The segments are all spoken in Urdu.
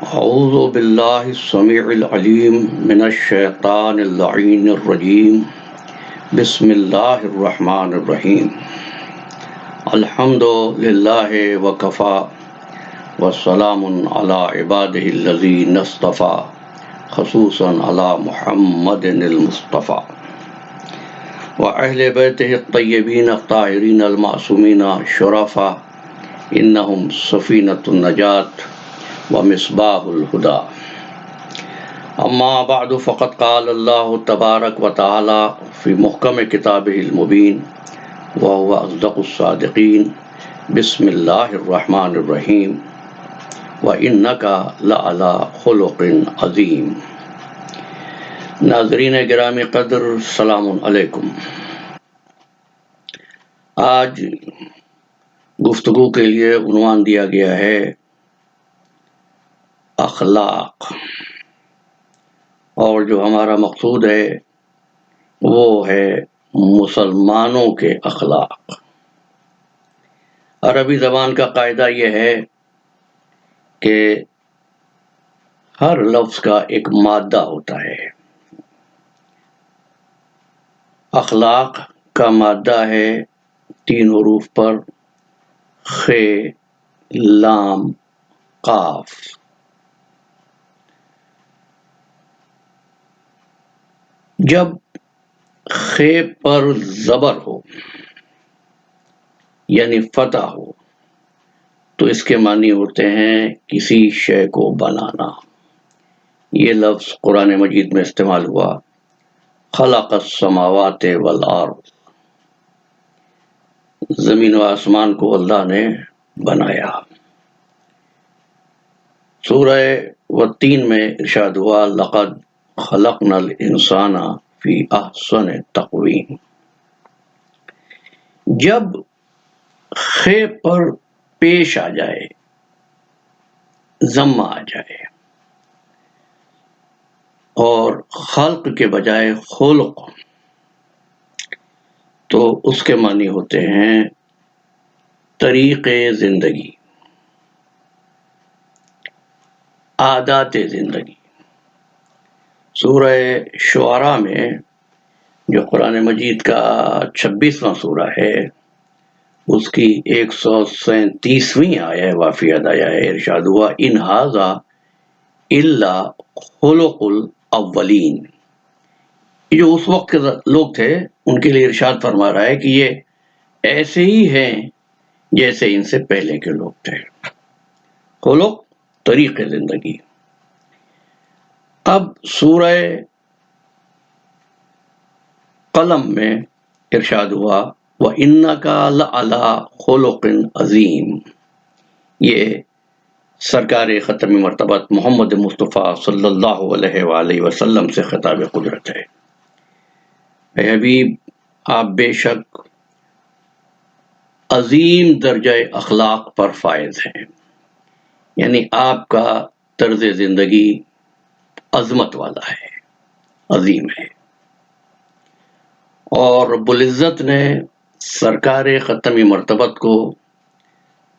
اعوذ باللہ السمیع العلیم من الشیطان اللعین الرجیم بسم اللہ الرحمن الرحیم الحمد للہ وکفا والسلام علی عبادہ الذین اصطفیٰ خصوصا علی محمد المصطفیٰ وأہل بیتہ الطیبین الطاہرین المعصومین الشرفاء انہم سفینۃ النجاة ومصباح الہدى اما بعد فقد قال اللہ تبارک وتعالی فی محکم کتابہ المبین وهو اصدق الصادقین بسم اللہ الرحمن الرحیم وإنک لعلی خلق عظیم۔ ناظرین گرامی قدر، السلام علیکم۔ آج گفتگو کے لیے عنوان دیا گیا ہے اخلاق، اور جو ہمارا مقصود ہے وہ ہے مسلمانوں کے اخلاق۔ عربی زبان کا قاعدہ یہ ہے کہ ہر لفظ کا ایک مادہ ہوتا ہے۔ اخلاق کا مادہ ہے 3 حروف پر خ، لام، قاف۔ جب خ پر زبر ہو یعنی فتح ہو تو اس کے معنی ہوتے ہیں کسی شے کو بنانا۔ یہ لفظ قرآن مجید میں استعمال ہوا، خلق السماوات والارض، زمین و آسمان کو اللہ نے بنایا۔ سورہ والتین میں ارشاد ہوا لقد خلقنا الانسان فی احسن تقویم۔ جب خ پر پیش آ جائے، ضمہ آ جائے اور خلق کے بجائے خلق، تو اس کے معنی ہوتے ہیں طریق زندگی، عادات زندگی۔ سورہ شعراء میں جو قرآن مجید کا 26واں سورہ ہے، اس کی 137ویں آیہ وافیہ آیہ ہے، ارشاد ہوا ان ھذا الا خلق الاولین۔ یہ جو اس وقت کے لوگ تھے ان کے لیے ارشاد فرما رہا ہے کہ یہ ایسے ہی ہیں جیسے ان سے پہلے کے لوگ تھے۔ خلق طریق زندگی۔ اب سورہ قلم میں ارشاد ہوا وَإِنَّكَ لَعَلَىٰ خُلُقٍ عَظِيمٍ۔ یہ سرکار ختم مرتبت محمد مصطفیٰ صلی اللہ علیہ وآلہ وسلم سے خطاب قدرت ہے۔ اے حبیب، آپ بے شک عظیم درجہ اخلاق پر فائز ہیں، یعنی آپ کا طرز زندگی عظمت والا ہے، عظیم ہے۔ اور رب العزت نے سرکار ختم مرتبت کو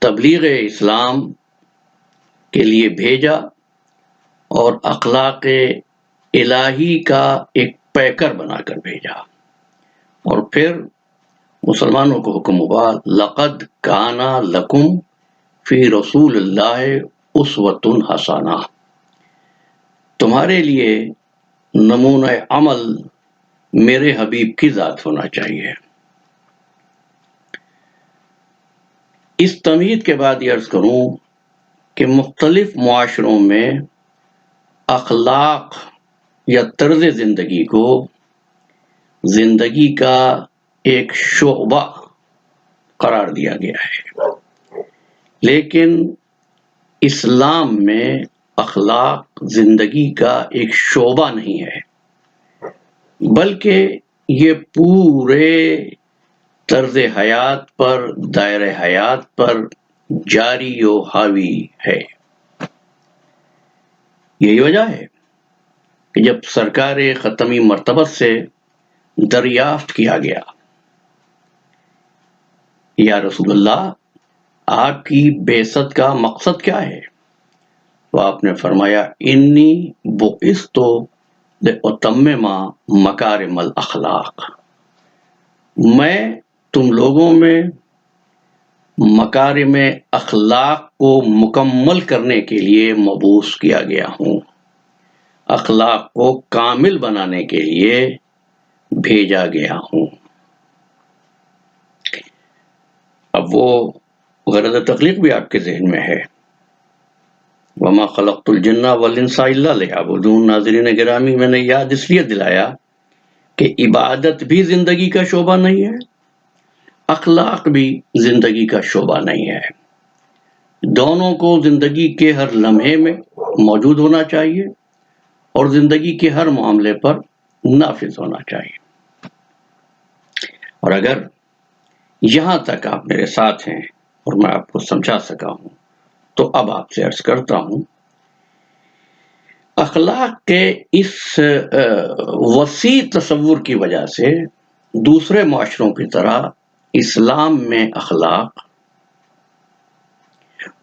تبلیغ اسلام کے لیے بھیجا اور اخلاق الہی کا ایک پیکر بنا کر بھیجا، اور پھر مسلمانوں کو حکم ہوا لقد کان لکم فی رسول اللہ اسوۃ حسنہ۔ تمہارے لیے نمونہ عمل میرے حبیب کی ذات ہونا چاہیے۔ اس تمہید کے بعد یہ عرض کروں کہ مختلف معاشروں میں اخلاق یا طرز زندگی کو زندگی کا ایک شعبہ قرار دیا گیا ہے، لیکن اسلام میں اخلاق زندگی کا ایک شعبہ نہیں ہے، بلکہ یہ پورے طرز حیات پر، دائرہ حیات پر جاری و حاوی ہے۔ یہی وجہ ہے کہ جب سرکار ختمی مرتبت سے دریافت کیا گیا یا رسول اللہ آپ کی بعثت کا مقصد کیا ہے، تو آپ نے فرمایا انی بعثت لأتمم مکارم الاخلاق، میں تم لوگوں میں مکارم اخلاق کو مکمل کرنے کے لیے مبعوث کیا گیا ہوں، اخلاق کو کامل بنانے کے لیے بھیجا گیا ہوں۔ اب وہ غرض تخلیق بھی آپ کے ذہن میں ہے، وما خلقت الجن والانس الا لیعبدون۔ ناظرین گرامی، میں نے یاد اس لیے دلایا کہ عبادت بھی زندگی کا شعبہ نہیں ہے، اخلاق بھی زندگی کا شعبہ نہیں ہے، دونوں کو زندگی کے ہر لمحے میں موجود ہونا چاہیے اور زندگی کے ہر معاملے پر نافذ ہونا چاہیے۔ اور اگر یہاں تک آپ میرے ساتھ ہیں اور میں آپ کو سمجھا سکا ہوں تو اب آپ سے عرض کرتا ہوں، اخلاق کے اس وسیع تصور کی وجہ سے دوسرے معاشروں کی طرح اسلام میں اخلاق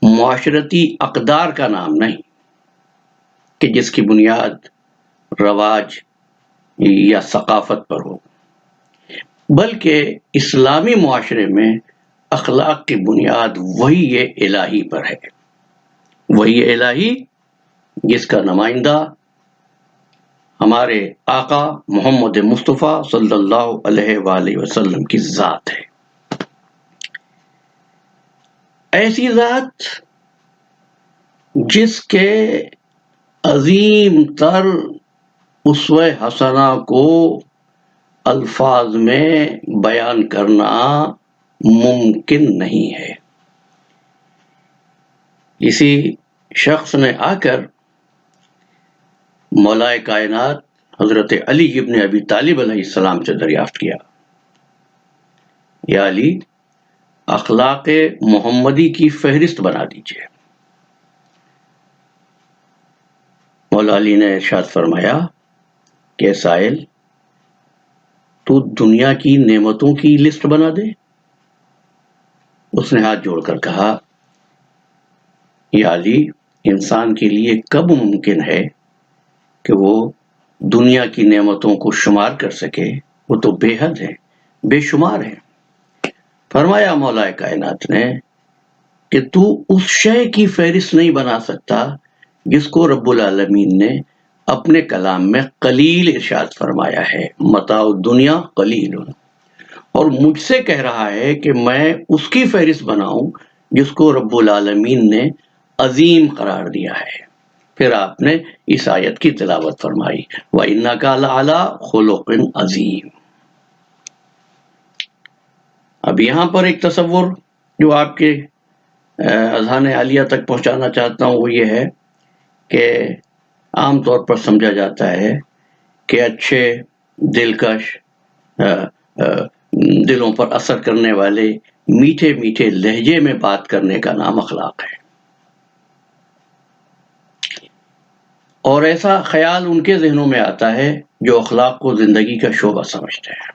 معاشرتی اقدار کا نام نہیں کہ جس کی بنیاد رواج یا ثقافت پر ہو، بلکہ اسلامی معاشرے میں اخلاق کی بنیاد وحی الہی پر ہے، وحی الہی جس کا نمائندہ ہمارے آقا محمد مصطفیٰ صلی اللہ علیہ وآلہ وسلم کی ذات ہے۔ ایسی ذات جس کے عظیم تر اسوہ حسنہ کو الفاظ میں بیان کرنا ممکن نہیں ہے۔ اسی شخص نے آ کر مولائے کائنات حضرت علی ابن ابی طالب علیہ السلام سے دریافت کیا، یا علی، اخلاق محمدی کی فہرست بنا دیجیے۔ مولا علی نے ارشاد فرمایا کہ سائل، تو دنیا کی نعمتوں کی لسٹ بنا دے۔ اس نے ہاتھ جوڑ کر کہا، یا علی، انسان کے لیے کب ممکن ہے کہ وہ دنیا کی نعمتوں کو شمار کر سکے؟ وہ تو بے حد ہے، بے شمار ہے۔ فرمایا مولا کائنات نے کہ تو اس شے کی فہرست نہیں بنا سکتا جس کو رب العالمین نے اپنے کلام میں قلیل ارشاد فرمایا ہے، متاع الدنیا قلیل، اور مجھ سے کہہ رہا ہے کہ میں اس کی فہرست بناؤں جس کو رب العالمین نے عظیم قرار دیا ہے۔ پھر آپ نے اس آیت کی تلاوت فرمائی، وَإِنَّكَ لَعَلَىٰ خُلُقٍ عَظِيمٍ۔ اب یہاں پر ایک تصور جو آپ کے اذہان عالیہ تک پہنچانا چاہتا ہوں وہ یہ ہے کہ عام طور پر سمجھا جاتا ہے کہ اچھے، دلکش، دلوں پر اثر کرنے والے میٹھے میٹھے لہجے میں بات کرنے کا نام اخلاق ہے، اور ایسا خیال ان کے ذہنوں میں آتا ہے جو اخلاق کو زندگی کا شعبہ سمجھتے ہیں،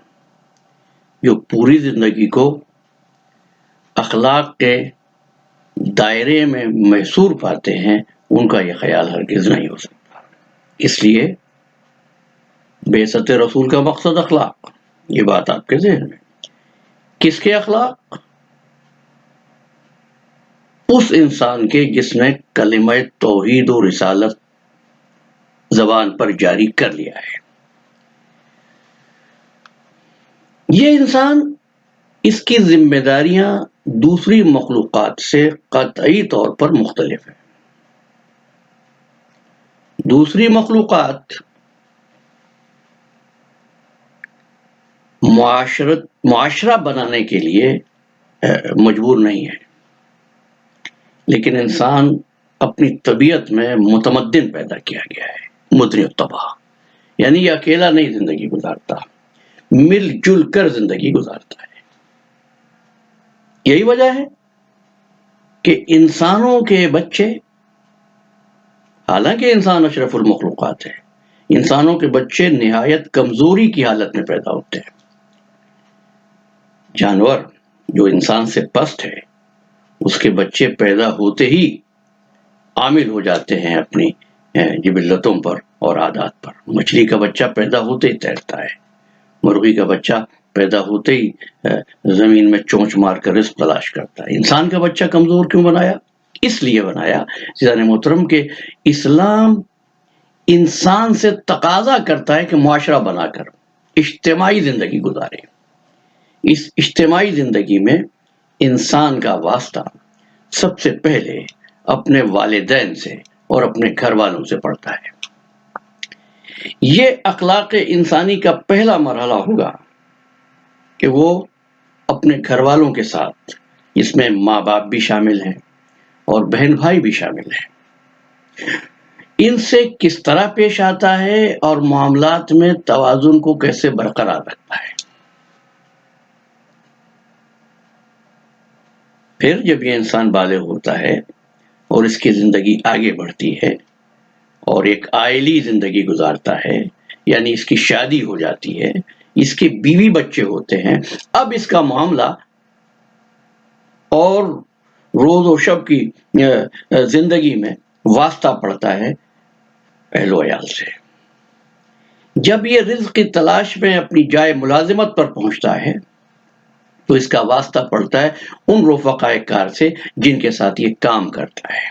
جو پوری زندگی کو اخلاق کے دائرے میں محصور پاتے ہیں، ان کا یہ خیال ہرگز نہیں ہو سکتا۔ اس لیے بعثت رسول کا مقصد اخلاق، یہ بات آپ کے ذہن میں۔ کس کے اخلاق؟ اس انسان کے جس نے کلمہ توحید و رسالت زبان پر جاری کر لیا ہے۔ یہ انسان، اس کی ذمہ داریاں دوسری مخلوقات سے قطعی طور پر مختلف ہیں۔ دوسری مخلوقات معاشرہ بنانے کے لیے مجبور نہیں ہے، لیکن انسان اپنی طبیعت میں متمدن پیدا کیا گیا ہے، مدنی الطبع، یعنی یہ اکیلا نہیں زندگی گزارتا، مل جل کر زندگی گزارتا ہے۔ یہی وجہ ہے کہ انسانوں کے بچے، حالانکہ انسان اشرف المخلوقات ہے، انسانوں کے بچے نہایت کمزوری کی حالت میں پیدا ہوتے ہیں۔ جانور جو انسان سے پست ہے، اس کے بچے پیدا ہوتے ہی عامل ہو جاتے ہیں اپنی جبلتوں پر اور عادات پر۔ مچھلی کا بچہ پیدا ہوتے ہی تیرتا ہے، مرغی کا بچہ پیدا ہوتے ہی زمین میں چونچ مار کر رزق تلاش کرتا ہے۔ انسان کا بچہ کمزور کیوں بنایا؟ اس لیے بنایا عزیزان محترم کہ اسلام انسان سے تقاضا کرتا ہے کہ معاشرہ بنا کر اجتماعی زندگی گزارے۔ اس اجتماعی زندگی میں انسان کا واسطہ سب سے پہلے اپنے والدین سے اور اپنے گھر والوں سے پڑتا ہے۔ یہ اخلاق انسانی کا پہلا مرحلہ ہوگا کہ وہ اپنے گھر والوں کے ساتھ، اس میں ماں باپ بھی شامل ہیں اور بہن بھائی بھی شامل ہیں، ان سے کس طرح پیش آتا ہے اور معاملات میں توازن کو کیسے برقرار رکھتا ہے۔ پھر جب یہ انسان بالغ ہوتا ہے اور اس کی زندگی آگے بڑھتی ہے اور ایک عائلی زندگی گزارتا ہے، یعنی اس کی شادی ہو جاتی ہے، اس کے بیوی بچے ہوتے ہیں، اب اس کا معاملہ اور روز و شب کی زندگی میں واسطہ پڑتا ہے اہل و عیال سے۔ جب یہ رزق کی تلاش میں اپنی جائے ملازمت پر پہنچتا ہے تو اس کا واسطہ پڑتا ہے ان رفقائے کار سے جن کے ساتھ یہ کام کرتا ہے۔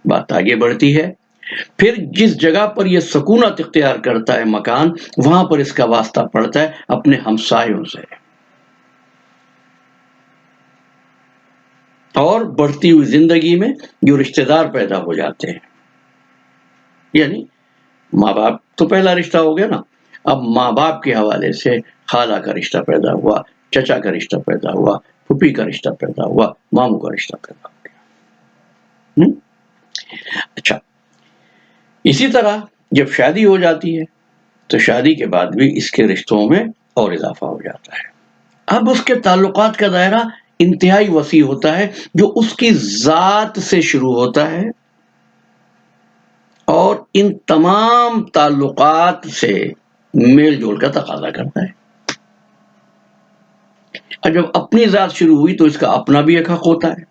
بات آگے بڑھتی ہے، پھر جس جگہ پر یہ سکونت اختیار کرتا ہے مکان، وہاں پر اس کا واسطہ پڑتا ہے اپنے ہمسایوں سے، اور بڑھتی ہوئی زندگی میں جو رشتہ دار پیدا ہو جاتے ہیں، یعنی ماں باپ تو پہلا رشتہ ہو گیا نا، اب ماں باپ کے حوالے سے خالہ کا رشتہ پیدا ہوا، چچا کا رشتہ پیدا ہوا، پھوپھی کا رشتہ پیدا ہوا، ماموں کا رشتہ پیدا ہو گیا۔ اچھا، اسی طرح جب شادی ہو جاتی ہے تو شادی کے بعد بھی اس کے رشتوں میں اور اضافہ ہو جاتا ہے۔ اب اس کے تعلقات کا دائرہ انتہائی وسیع ہوتا ہے، جو اس کی ذات سے شروع ہوتا ہے اور ان تمام تعلقات سے میل جول کا تقاضا کرتا ہے۔ اور جب اپنی ذات شروع ہوئی تو اس کا اپنا بھی ایک حق ہوتا ہے،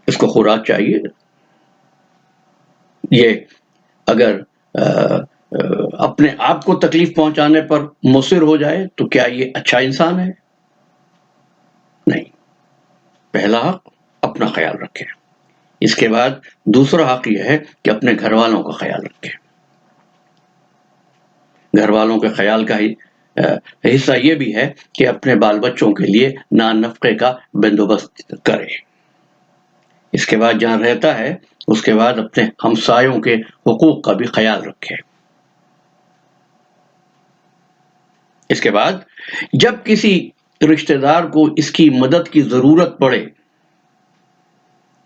اس کو خوراک چاہیے۔ یہ اگر اپنے آپ کو تکلیف پہنچانے پر مصر ہو جائے تو کیا یہ اچھا انسان ہے؟ نہیں۔ پہلا حق اپنا خیال رکھے، اس کے بعد دوسرا حق یہ ہے کہ اپنے گھر والوں کا خیال رکھے۔ گھر والوں کے خیال کا حصہ یہ بھی ہے کہ اپنے بال بچوں کے لیے نان نفقے کا بندوبست کرے۔ اس کے بعد جہاں رہتا ہے اس کے بعد اپنے ہمسایوں کے حقوق کا بھی خیال رکھے۔ اس کے بعد جب کسی رشتہ دار کو اس کی مدد کی ضرورت پڑے،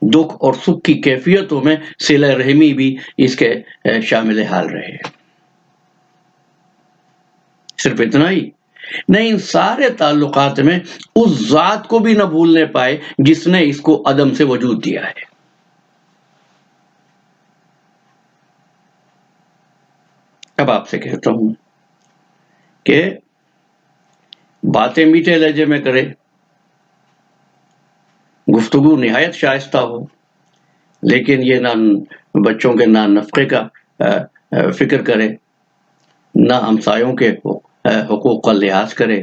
دکھ اور سکھ کی کیفیتوں میں صلہ رحمی بھی اس کے شامل حال رہے۔ صرف اتنا ہی نہیں، ان سارے تعلقات میں اس ذات کو بھی نہ بھولنے پائے جس نے اس کو عدم سے وجود دیا ہے۔ اب آپ سے کہتا ہوں کہ باتیں میٹھے لہجے میں کرے، گفتگو نہایت شائستہ ہو، لیکن یہ نہ بچوں کے نہ نفقے کا فکر کرے، نہ ہمسایوں کے حقوق کا لحاظ کرے،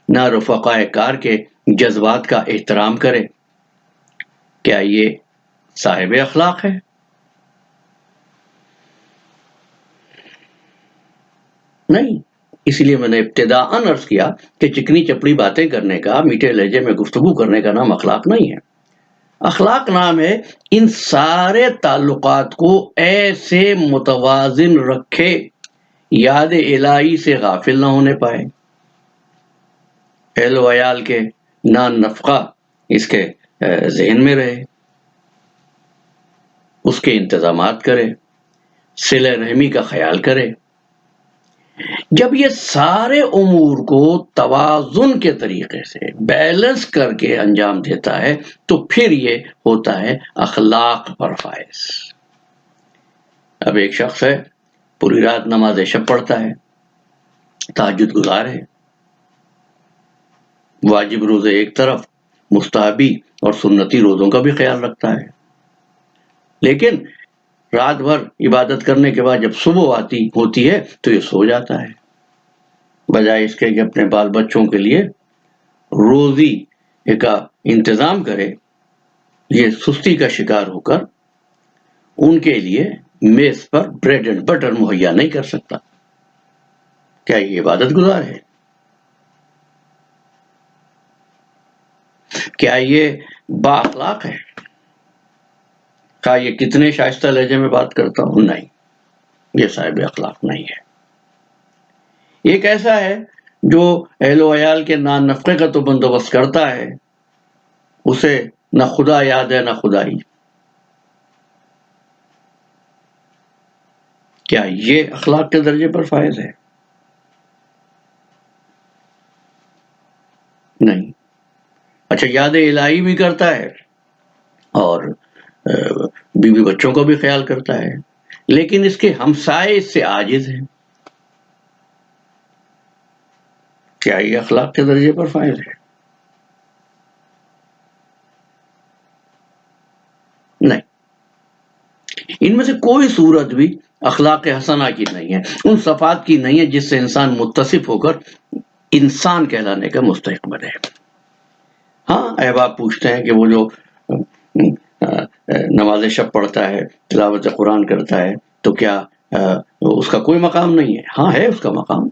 نہ رفقائے کار کے جذبات کا احترام کرے، کیا یہ صاحب اخلاق ہے؟ نہیں۔ اس لیے میں نے ابتداءً عرض کیا کہ چکنی چپڑی باتیں کرنے کا، میٹھے لہجے میں گفتگو کرنے کا نام اخلاق نہیں ہے۔ اخلاق نام ہے ان سارے تعلقات کو ایسے متوازن رکھے، یاد الہی سے غافل نہ ہونے پائے، اہل و عیال کے نان نفقہ اس کے ذہن میں رہے، اس کے انتظامات کرے، صلہ رحمی کا خیال کرے۔ جب یہ سارے امور کو توازن کے طریقے سے بیلنس کر کے انجام دیتا ہے تو پھر یہ ہوتا ہے اخلاق پر فائز۔ اب ایک شخص ہے، پوری رات نماز شب پڑھتا ہے، تہجد گزار ہے، واجب روزے ایک طرف مستحبی اور سنتی روزوں کا بھی خیال رکھتا ہے، لیکن رات بھر عبادت کرنے کے بعد جب صبح ہوتی ہے تو یہ سو جاتا ہے، بجائے اس کے کہ اپنے بال بچوں کے لیے روزی کا انتظام کرے، یہ سستی کا شکار ہو کر ان کے لیے میز پر بریڈ اینڈ بٹر مہیا نہیں کر سکتا۔ کیا یہ عبادت گزار ہے؟ کیا یہ با اخلاق ہے؟ کیا یہ کتنے شائستہ لہجے میں بات کرتا ہوں؟ نہیں، یہ صاحب اخلاق نہیں ہے۔ ایک ایسا ہے جو اہل و عیال کے نان نفقے کا تو بندوبست کرتا ہے، اسے نہ خدا یاد ہے نہ خدائی۔ کیا یہ اخلاق کے درجے پر فائز ہے؟ نہیں۔ اچھا، یاد الہی بھی کرتا ہے اور بیوی بچوں کا بھی خیال کرتا ہے، لیکن اس کے ہمسائے اس سے عاجز ہیں۔ کیا یہ اخلاق کے درجے پر فائز ہے؟ نہیں۔ ان میں سے کوئی صورت بھی اخلاق حسنہ کی نہیں ہے، ان صفات کی نہیں ہے جس سے انسان متصف ہو کر انسان کہلانے کا مستحق بنے۔ ہاں، احباب پوچھتے ہیں کہ وہ جو نماز شب پڑھتا ہے، تلاوت قرآن کرتا ہے، تو کیا اس کا کوئی مقام نہیں ہے؟ ہاں ہے اس کا مقام،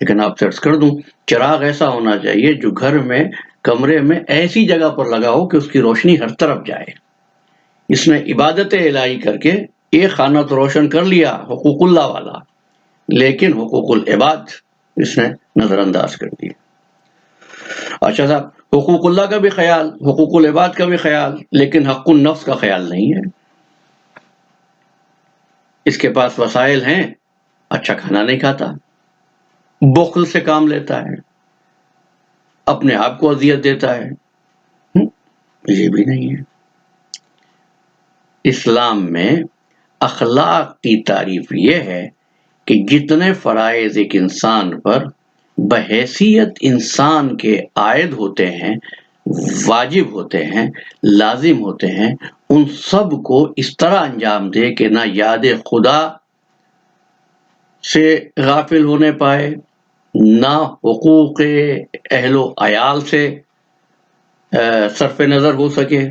لیکن آپ سے عرض کر دوں، چراغ ایسا ہونا چاہیے جو گھر میں کمرے میں ایسی جگہ پر لگا ہو کہ اس کی روشنی ہر طرف جائے۔ اس نے عبادت الہی کر کے ایک خانہ تو روشن کر لیا حقوق اللہ والا، لیکن حقوق العباد اس نے نظر انداز کر دیا۔ اچھا صاحب، حقوق اللہ کا بھی خیال، حقوق العباد کا بھی خیال، لیکن حق النفس کا خیال نہیں ہے۔ اس کے پاس وسائل ہیں، اچھا کھانا نہیں کھاتا، بخل سے کام لیتا ہے، اپنے آپ کو اذیت دیتا ہے، یہ بھی نہیں ہے۔ اسلام میں اخلاق کی تعریف یہ ہے کہ جتنے فرائض ایک انسان پر بحیثیت انسان کے عائد ہوتے ہیں، واجب ہوتے ہیں، لازم ہوتے ہیں، ان سب کو اس طرح انجام دے کہ نہ یاد خدا سے غافل ہونے پائے، نہ حقوق اہل و عیال سے صرف نظر ہو سکے،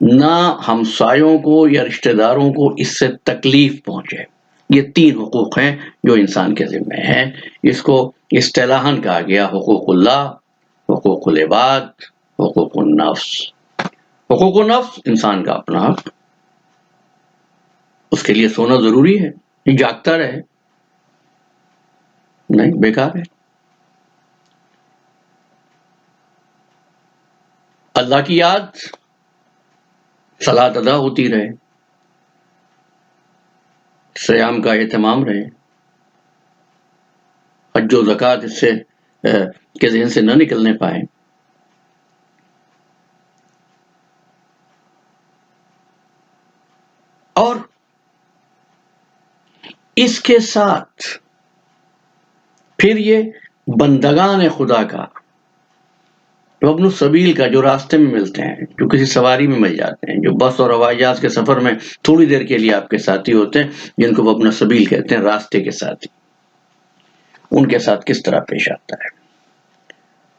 نہ ہمسایوں کو یا رشتہ داروں کو اس سے تکلیف پہنچے۔ یہ 3 حقوق ہیں جو انسان کے ذمہ ہیں۔ اس کو اصطلاحاً کہا گیا حقوق اللہ، حقوق العباد، حقوق النفس۔ حقوق النفس انسان کا اپنا حق، اس کے لیے سونا ضروری ہے، جاگتا رہے، نہیں بیکار ہے۔ اللہ کی یاد، صلاۃ ادا ہوتی رہے، صیام کا اہتمام رہے، حج و زکوٰۃ اس سے کے ذہن سے نہ نکلنے پائے۔ اور اس کے ساتھ پھر یہ بندگان خدا کا، جو ابن السبیل کا، جو راستے میں ملتے ہیں، جو کسی سواری میں مل جاتے ہیں، جو بس اور ہوائی جہاز کے سفر میں تھوڑی دیر کے لیے آپ کے ساتھی ہوتے ہیں، جن کو وہ ابن السبیل کہتے ہیں، راستے کے ساتھی، ان کے ساتھ کس طرح پیش آتا ہے۔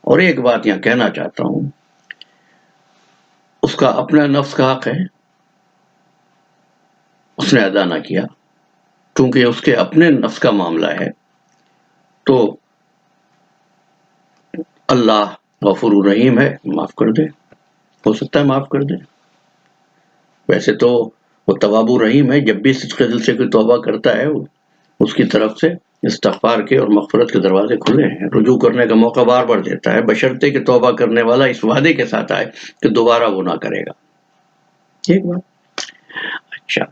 اور ایک بات یہاں کہنا چاہتا ہوں، اس کا اپنا نفس کا حق ہے، اس نے ادا نہ کیا، کیونکہ اس کے اپنے نفس کا معاملہ ہے، تو اللہ غفور الرحیم ہے، معاف کر دے، ہو سکتا ہے معاف کر دے۔ ویسے تو وہ تواب الرحیم ہے، جب بھی صدق دل سے کوئی توبہ کرتا ہے اس کی طرف سے استغفار کے اور مغفرت کے دروازے کھلے ہیں، رجوع کرنے کا موقع بار بار دیتا ہے، بشرطے کہ توبہ کرنے والا اس وعدے کے ساتھ آئے کہ دوبارہ وہ نہ کرے گا۔ ایک بات، اچھا،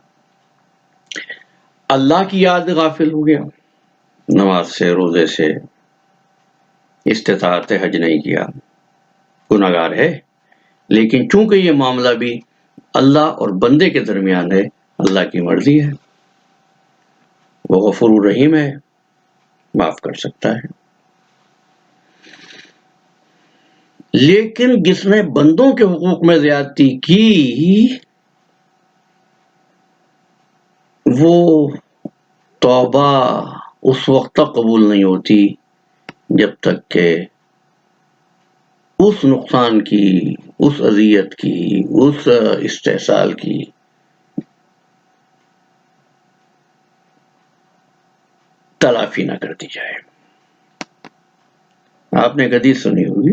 اللہ کی یاد غافل ہو گیا، نماز سے، روزے سے، استطاعت حج نہیں کیا، گناہگار ہے، لیکن چونکہ یہ معاملہ بھی اللہ اور بندے کے درمیان ہے، اللہ کی مرضی ہے، وہ غفور الرحیم ہے، معاف کر سکتا ہے۔ لیکن جس نے بندوں کے حقوق میں زیادتی کی وہ توبہ اس وقت تک قبول نہیں ہوتی جب تک کہ اس نقصان کی، اس اذیت کی، اس استحصال کی تلافی نہ کر دی جائے۔ آپ نے ایک حدیث سنی ہوگی،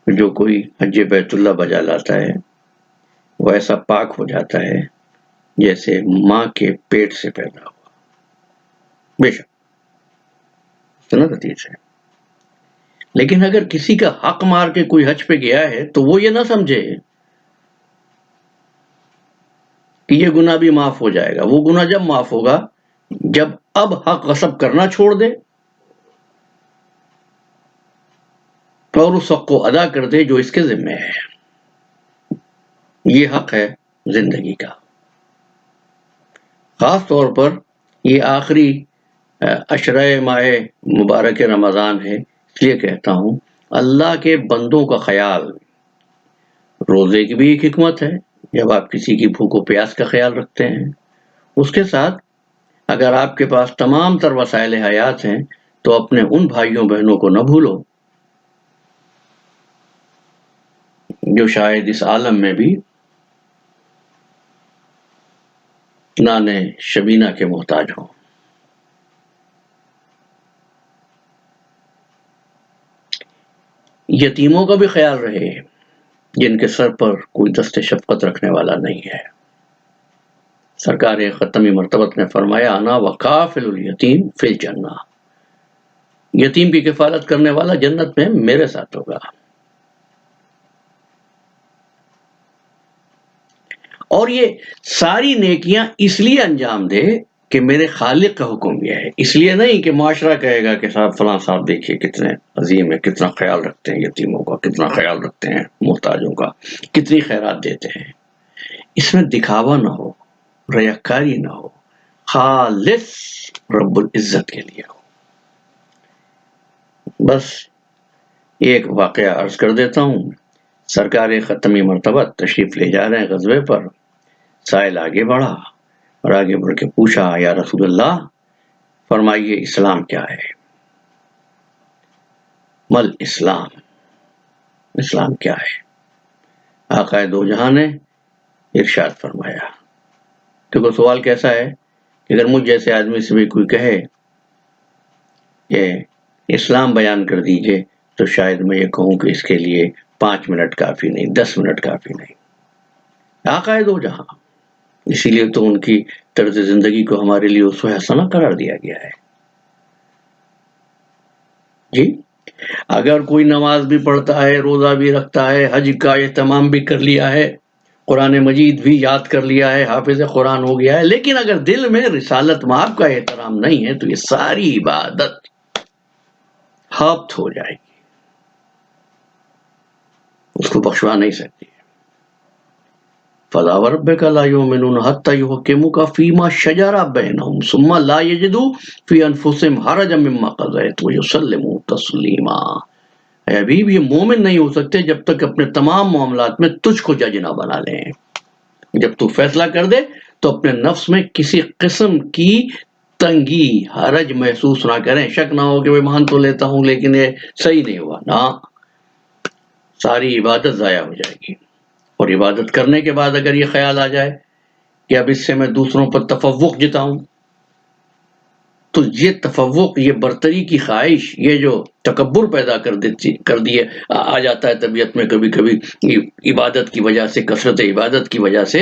جو کوئی حج بیت اللہ بجا لاتا ہے وہ ایسا پاک ہو جاتا ہے جیسے ماں کے پیٹ سے پیدا ہوا۔ بے شک سنا حدیث ہے، لیکن اگر کسی کا حق مار کے کوئی حج پہ گیا ہے تو وہ یہ نہ سمجھے کہ یہ گناہ بھی معاف ہو جائے گا۔ وہ گناہ جب معاف ہوگا جب اب حق غصب کرنا چھوڑ دے اور اس حق کو ادا کر دے جو اس کے ذمہ ہے۔ یہ حق ہے زندگی کا۔ خاص طور پر یہ آخری عشرہ ماہ مبارک رمضان ہے، اس لیے کہتا ہوں اللہ کے بندوں کا خیال۔ روزے کی بھی ایک حکمت ہے، جب آپ کسی کی بھوک و پیاس کا خیال رکھتے ہیں۔ اس کے ساتھ اگر آپ کے پاس تمام تر وسائل حیات ہیں تو اپنے ان بھائیوں بہنوں کو نہ بھولو جو شاید اس عالم میں بھی نانے شبینہ کے محتاج ہوں۔ یتیموں کا بھی خیال رہے جن کے سر پر کوئی دست شفقت رکھنے والا نہیں ہے۔ سرکار ختمی مرتبت نے فرمایا انا وکافل الیتیم فی الجنہ، یتیم کی کفالت کرنے والا جنت میں میرے ساتھ ہوگا۔ اور یہ ساری نیکیاں اس لیے انجام دے کہ میرے خالق کا حکم یہ ہے، اس لیے نہیں کہ معاشرہ کہے گا کہ صاحب فلاں صاحب دیکھیے کتنے عظیم ہیں، کتنا خیال رکھتے ہیں یتیموں کا، کتنا خیال رکھتے ہیں محتاجوں کا، کتنی خیرات دیتے ہیں۔ اس میں دکھاوا نہ ہو، ریاکاری نہ ہو، خالص رب العزت کے لیے ہو۔ بس ایک واقعہ عرض کر دیتا ہوں۔ سرکار ختمی مرتبت تشریف لے جا رہے ہیں غزوے پر، سائل آگے بڑھا اور آگے بڑھ کے پوچھا یا رسول اللہ فرمائیے اسلام کیا ہے؟ مل اسلام، اسلام کیا ہے؟ آقا دو جہاں نے ارشاد فرمایا، دیکھو سوال کیسا ہے کہ اگر مجھ جیسے آدمی سے بھی کوئی کہے کہ اسلام بیان کر دیجئے تو شاید میں یہ کہوں کہ اس کے لیے 5 منٹ کافی نہیں، 10 منٹ کافی نہیں۔ آقا دو جہاں، اسی لیے تو ان کی طرز زندگی کو ہمارے لیے اسوہ حسنہ قرار دیا گیا ہے۔ جی اگر کوئی نماز بھی پڑھتا ہے، روزہ بھی رکھتا ہے، حج کا اہتمام بھی کر لیا ہے، قرآن مجید بھی یاد کر لیا ہے، حافظ قرآن ہو گیا ہے، لیکن اگر دل میں رسالت مآب کا احترام نہیں ہے تو یہ ساری عبادت ہابط ہو جائے گی، اس کو بخشوا نہیں سکتی۔ فَلَا وَرَبِّكَ لَا يُؤْمِنُونَ حَتَّى يُحَكِّمُوكَ فِيمَا شَجَرَ بَيْنَهُمْ ثُمَّ لَا يَجِدُوا فِي أَنفُسِهِمْ حَرَجًا مِّمَّا قَضَيْتَ وَيُسَلِّمُوا تَسْلِيمًا۔ اے حبیب یہ مومن نہیں ہو سکتے جب تک اپنے تمام معاملات میں تجھ کو جج نہ بنا لیں۔ جب تو فیصلہ کر دے تو اپنے نفس میں کسی قسم کی تنگی، حرج محسوس نہ کریں، شک نہ ہو کہ میں مان تو لیتا ہوں لیکن یہ صحیح نہیں ہوا، نہ، ساری عبادت ضائع ہو جائے گی۔ اور عبادت کرنے کے بعد اگر یہ خیال آ جائے کہ اب اس سے میں دوسروں پر تفوق جتاؤں، تو یہ تفوق، یہ برتری کی خواہش، یہ جو تکبر پیدا کر دیے آ جاتا ہے طبیعت میں کبھی کبھی عبادت کی وجہ سے، کثرت عبادت کی وجہ سے،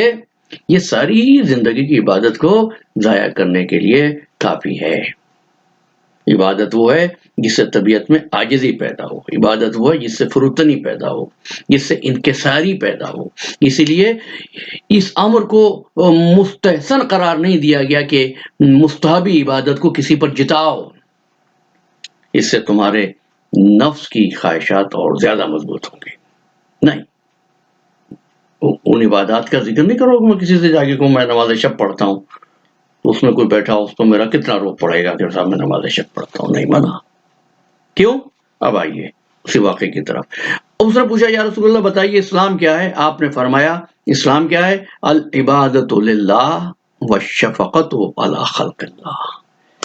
یہ ساری زندگی کی عبادت کو ضائع کرنے کے لیے کافی ہے۔ عبادت وہ ہے جس سے طبیعت میں عاجزی پیدا ہو، عبادت وہ ہے جس سے فروتنی پیدا ہو، جس سے انکساری پیدا ہو۔ اسی لیے اس امر کو مستحسن قرار نہیں دیا گیا کہ مستحبی عبادت کو کسی پر جتاؤ، اس سے تمہارے نفس کی خواہشات اور زیادہ مضبوط ہوں گی۔ نہیں، ان عبادات کا ذکر نہیں کرو کہ میں کسی سے جا کے کہوں میں نماز شب پڑھتا ہوں، اس میں کوئی بیٹھا اس تو میرا کتنا روپ پڑے گا کہ صاحب میں نماز شب پڑھتا ہوں، نہیں منع۔ کیوں؟ اب آئیے اسی واقعے کی طرف. اس نے پوچھا یا رسول اللہ بتائیے اسلام کیا ہے؟ آپ نے فرمایا اسلام کیا ہے؟ العبادت للہ والشفقت علی خلق اللہ.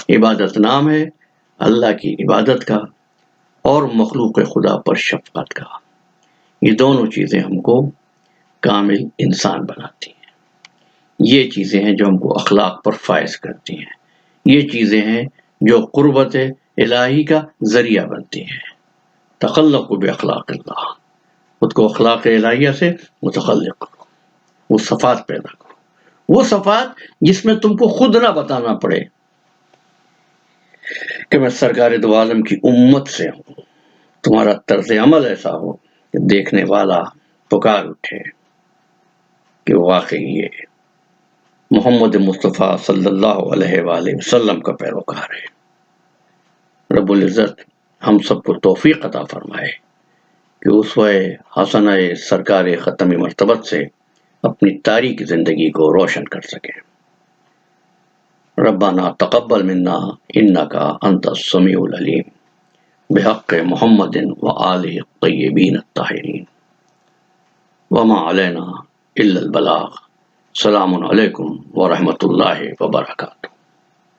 عبادت نام ہے اللہ کی عبادت کا اور مخلوق خدا پر شفقت کا. یہ دونوں چیزیں ہم کو کامل انسان بناتی ہیں. یہ چیزیں ہیں جو ہم کو اخلاق پر فائز کرتی ہیں. یہ چیزیں ہیں جو قربت الہی کا ذریعہ بنتی ہیں. تخلق باخلاق اللہ، خود کو اخلاق الہیہ سے متخلق کرو، وہ صفات پیدا کرو، وہ صفات جس میں تم کو خود نہ بتانا پڑے کہ میں سرکار دو عالم کی امت سے ہوں. تمہارا طرز عمل ایسا ہو کہ دیکھنے والا پکار اٹھے کہ واقعی یہ محمد مصطفیٰ صلی اللہ علیہ وآلہ وسلم کا پیروکار ہے. رب العزت ہم سب کو توفیق عطا فرمائے کہ اسوہ حسنہ سرکار ختم مرتبت سے اپنی تاریک زندگی کو روشن کر سکیں. ربنا تقبل منا انک انت السمیع العلیم بحق محمد وآلہ الطیبین الطاہرین وما علینا الا البلاغ. السلام علیکم ورحمۃ اللہ وبرکاتہ.